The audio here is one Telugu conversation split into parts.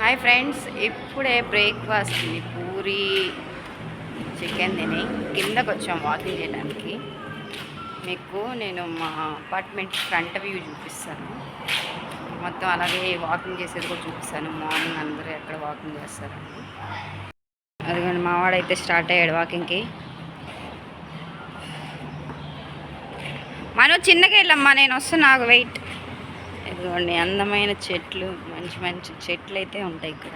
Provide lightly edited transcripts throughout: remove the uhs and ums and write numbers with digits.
హాయ్ ఫ్రెండ్స్, ఇప్పుడే బ్రేక్ఫాస్ట్ పూరి చికెన్ తిని కిందకు వచ్చాం వాకింగ్ చేయడానికి. మీకు నేను మా అపార్ట్మెంట్ ఫ్రంట్ వ్యూ చూపిస్తాను. మొత్తం అలాగే వాకింగ్ చేసేది కూడా చూపిస్తాను. మార్నింగ్ అందరూ ఎక్కడ వాకింగ్ చేస్తారండి. అదిగోండి మా వాడైతే స్టార్ట్ అయ్యాడు వాకింగ్కి. మనం చిన్నగా వెళ్ళమ్మా, నేను వస్తున్నా, నాకు వెయిట్. ఇదిగోండి అందమైన చెట్లు, మంచి మంచి చెట్లు అయితే ఉంటాయి ఇక్కడ.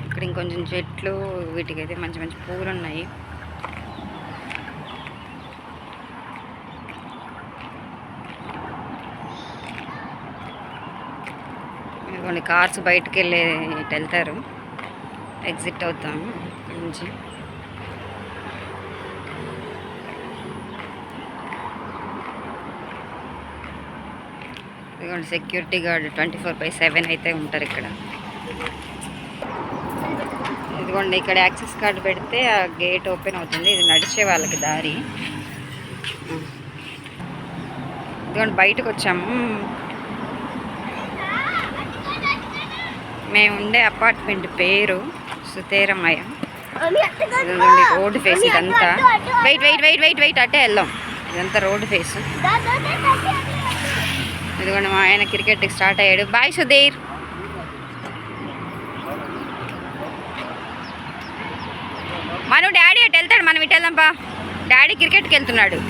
ఇక్కడ ఇంకొంచెం చెట్లు, వీటికైతే మంచి మంచి పూలు ఉన్నాయి. కొన్ని కార్స్ బయటకు వెళ్తారు, ఎగ్జిట్ అవుతాము ఇక్కడ నుంచి. ఇదిగోండి సెక్యూరిటీ గార్డ్ 24/7 అయితే ఉంటారు ఇక్కడ. ఇదిగోండి ఇక్కడ యాక్సెస్ కార్డు పెడితే ఆ గేట్ ఓపెన్ అవుతుంది. ఇది నడిచే వాళ్ళకి దారి. ఇదిగోండి బయటకు వచ్చాము. మేము ఉండే అపార్ట్మెంట్ పేరు సుతేరమయ. రోడ్డు ఫేస్ ఇదంతా. Wait wait wait wait wait అట్టే వెళ్దాం. ఇదంతా రోడ్డు ఫేస్. ఇదిగోండి మా ఆయన క్రికెట్కి స్టార్ట్ అయ్యాడు. బాయ్ సుధీర్. మనం డాడీ అటు వెళ్తాడు, మనం ఇటు వెళ్దాంపా. డాడీ క్రికెట్కి వెళ్తున్నాడు.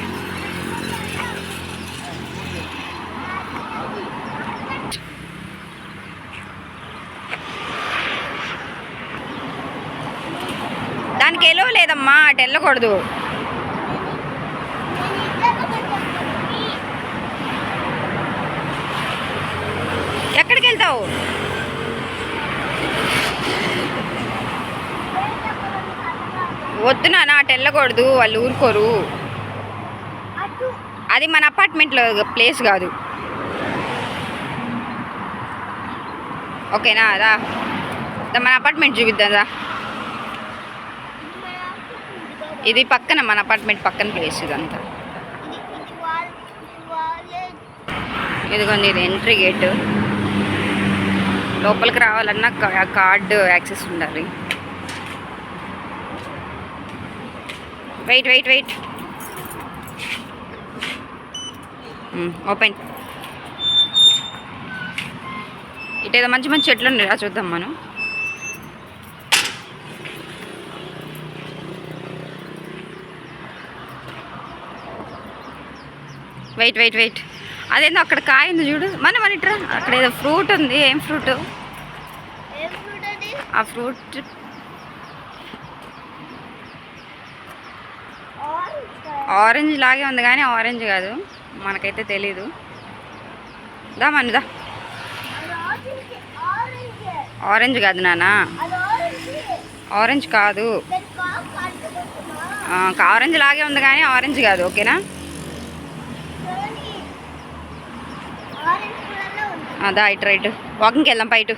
దానికి ఎలో లేదమ్మా, అటు వెళ్ళకూడదు. ఎక్కడికి వెళ్తావు? వద్దు నాన్న, అటు వెళ్ళకూడదు, వాళ్ళు ఊరుకోరు. అది మన అపార్ట్మెంట్లో ప్లేస్ కాదు. ఓకేనా? రా మన అపార్ట్మెంట్ చూపిద్దాం రా. ఇది పక్కన, మన అపార్ట్మెంట్ పక్కన ప్లేస్ ఇదంతా. ఇదిగోండి ఇది ఎంట్రీ గేటు. లోపలికి రావాలన్నా కార్డు యాక్సెస్ ఉండాలి. Wait wait wait, open. ఇటేదో మంచి మంచి చెట్లు ఉన్నాయి, చూద్దాం మనం. వెయిట్ వెయిట్ వెయిట్, అదేందో అక్కడ కాయ ఉంది చూడు. మన ఇట్రా, అక్కడ ఏదో ఫ్రూట్ ఉంది. ఏం ఫ్రూట్? ఆ ఫ్రూట్ ఆరెంజ్ లాగే ఉంది కానీ ఆరెంజ్ కాదు, మనకైతే తెలీదు. దా మనదా. ఆరెంజ్ కాదు నాన్న, ఆరెంజ్ కాదు. ఆరెంజ్ లాగే ఉంది కానీ ఆరెంజ్ కాదు. ఓకేనా? అదా ఇటు రైట్, వాకింగ్కి వెళ్దాం పైటు.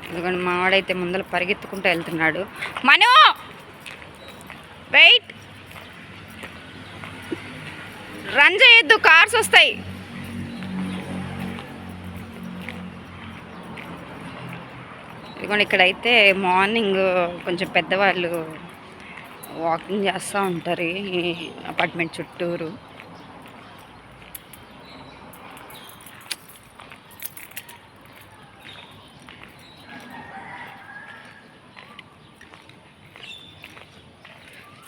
ఎందుకంటే మావాడైతే ముందర పరిగెత్తుకుంటూ వెళ్తున్నాడు. మను వెయిట్, రన్ చేయొద్దు, కార్స్ వస్తాయి. ఇదిగోండి ఇక్కడైతే మార్నింగ్ కొంచెం పెద్దవాళ్ళు వాకింగ్ చేస్తూ ఉంటారు ఈ అపార్ట్మెంట్ చుట్టూరు.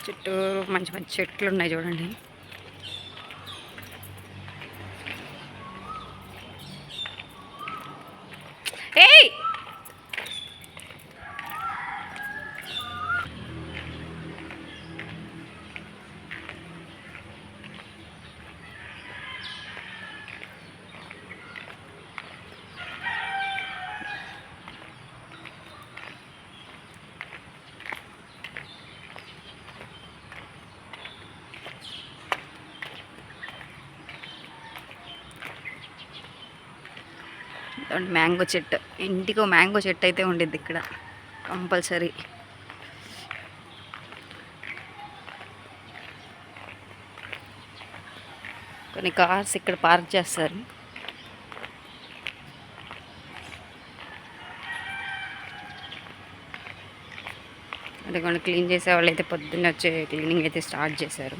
చుట్టూరు మంచి మంచి చెట్లు ఉన్నాయి చూడండి. ఏయ్ మ్యాంగో చెట్టు, ఇంటికో మ్యాంగో చెట్టు అయితే ఉండిద్ది ఇక్కడ కంపల్సరీ. కొన్ని కార్స్ ఇక్కడ పార్క్ చేస్తారు. అంటే కొన్ని క్లీన్ చేసే వాళ్ళు అయితే పొద్దున్న వచ్చే క్లీనింగ్ అయితే స్టార్ట్ చేశారు.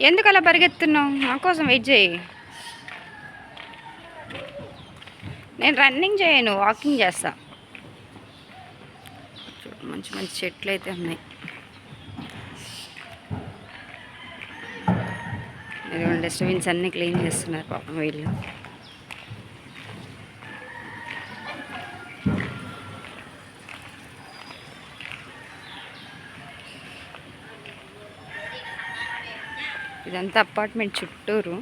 ఎందుకు అలా పరిగెత్తున్నావు? నా కోసం వెయిట్ చేయి. నేను రన్నింగ్ చేయను, వాకింగ్ చేస్తా. మంచి మంచి చెట్లు అయితే ఉన్నాయి. డస్ట్బిన్స్ అన్నీ క్లీన్ చేస్తున్నారు పాపం వీళ్ళు. ఇదంతా అపార్ట్మెంట్ చుట్టూరు.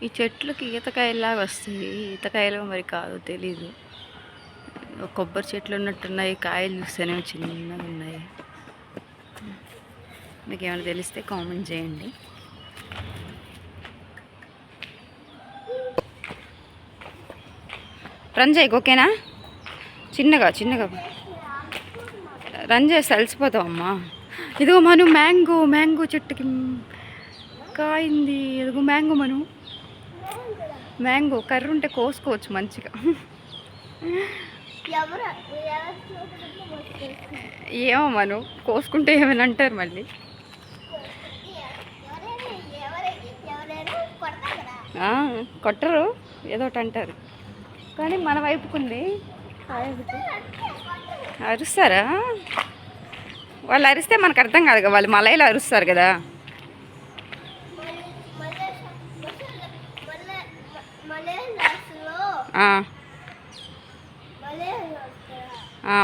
ఈ చెట్లకి ఈతకాయలాగా వస్తాయి. ఈతకాయలు మరి కాదు తెలీదు. కొబ్బరి చెట్లు ఉన్నట్టున్నాయి. కాయలు చూస్తేనే చిన్నగా ఉన్నాయి. మీకు ఏమైనా తెలిస్తే కామెంట్ చేయండి. రన్ చేయకు, ఓకేనా? చిన్నగా చిన్నగా రన్ చేసి అలసిపోతావమ్మా. ఇదిగో మను మ్యాంగో, మ్యాంగో చెట్టుకి కాయింది. ఇదిగో మ్యాంగో మను, మ్యాంగో కర్ర ఉంటే కోసుకోవచ్చు మంచిగా. ఏమో మను, కోసుకుంటే ఏమైనా అంటారు మళ్ళీ. కొట్టరు, ఏదో ఒకటి అంటారు. కానీ మన వైపుకుంది. అరుస్తారా? వాళ్ళు అరిస్తే మనకు అర్థం కాదు కదా, వాళ్ళు మలైలో అరుస్తారు కదా.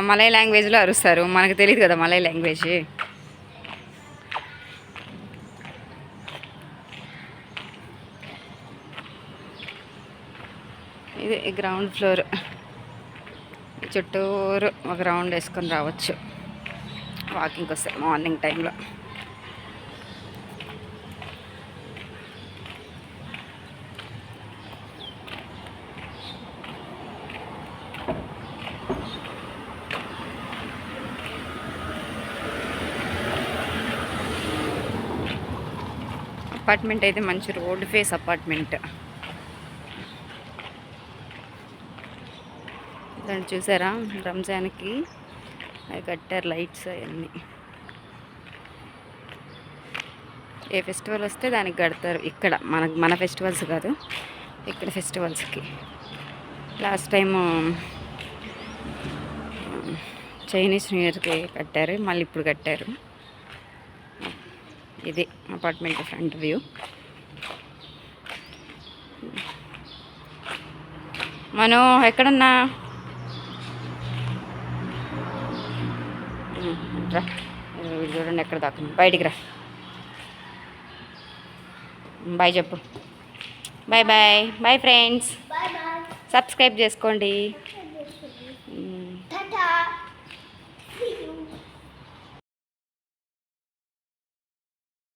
మలై లాంగ్వేజ్లో అరుస్తారు. మనకు తెలియదు కదా మలై లాంగ్వేజ్. ఇది గ్రౌండ్ ఫ్లోర్. చుట్టూరు ఒక రౌండ్ వేసుకొని రావచ్చు వాకింగ్కి వస్తే మార్నింగ్ టైంలో. అపార్ట్మెంట్ అయితే మంచి రోడ్ ఫేస్ అపార్ట్మెంట్. దాన్ని చూసారా, రంజాన్కి అవి కట్టారు లైట్స్ అవన్నీ. ఏ ఫెస్టివల్ వస్తే దానికి కడతారు ఇక్కడ. మన ఫెస్టివల్స్ కాదు, ఇక్కడ ఫెస్టివల్స్కి. లాస్ట్ టైము చైనీస్ న్యూ ఇయర్కి కట్టారు, మళ్ళీ ఇప్పుడు కట్టారు. ఇది అపార్ట్మెంట్ ఫ్రంట్ వ్యూ. మనం ఎక్కడన్నా రా, వీడు చూడండి ఎక్కడ దాకా బయటికి రా. బాయ్ చెప్పు. Bye bye bye friends. Subscribe చేసుకోండి.